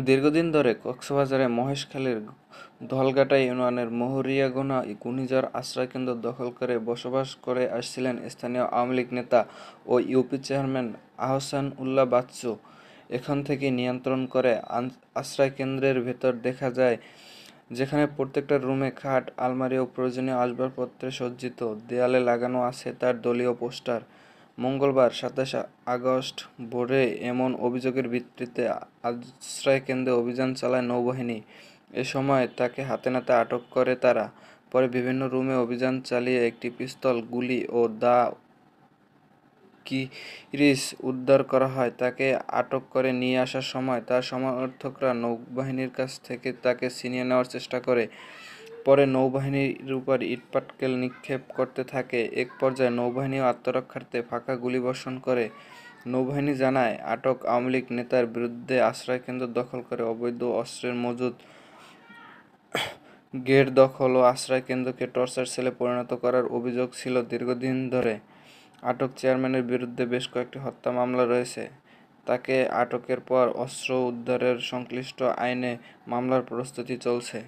দীর্ঘদিন ধরে কক্সবাজারের মহেশখালীর ধলঘাটা ইউনিয়নের মহুরিয়াগোনা ঘূর্ণিঝড় আশ্রয়কেন্দ্র দখল করে বসবাস করে আসছিলেন স্থানীয় আওয়ামী লীগ নেতা ও ইউপি চেয়ারম্যান আহসান উল্লাহ বাচ্চু। এখান থেকে নিয়ন্ত্রণ করে আশ্রয়কেন্দ্রের ভেতর দেখা যায়, যেখানে প্রত্যেকটা রুমে খাট, আলমারি ও প্রয়োজনীয় আসবাবপত্রে সজ্জিত। দেয়ালে লাগানো আছে তার দলীয় পোস্টার। মঙ্গলবার ২৭ আগস্ট ভোরে এমন অভিযোগের ভিত্তিতে আশ্রয়কেন্দ্রে অভিযান চালায় নৌবাহিনী। এ সময় তাকে হাতেনাতে আটক করে তারা। পরে বিভিন্ন রুমে অভিযান চালিয়ে একটি পিস্তল, গুলি ও দা কিরিচ উদ্ধার করা হয়। তাকে আটক করে নিয়ে আসার সময় তার সমর্থকরা নৌবাহিনীর কাছ থেকে তাকে ছিনিয়ে নেওয়ার চেষ্টা করে। পরে নৌবাহিনীর উপর ইটপাটকেল নিক্ষেপ করতে থাকে। এক পর্যায়ে নৌবাহিনীও আত্মরক্ষার্থে ফাঁকা গুলিবর্ষণ করে। নৌবাহিনী জানায়, আটক আওয়ামী লীগ নেতার বিরুদ্ধে আশ্রয়কেন্দ্র দখল করে অবৈধ অস্ত্রের মজুত, গেট দখল ও আশ্রয়কেন্দ্রকে টর্চার সেলে পরিণত করার অভিযোগ ছিল দীর্ঘদিন ধরে। আটক চেয়ারম্যানের বিরুদ্ধে বেশ কয়েকটি হত্যা মামলা রয়েছে। তাকে আটকের পর অস্ত্র উদ্ধারের সংশ্লিষ্ট আইনে মামলার প্রস্তুতি চলছে।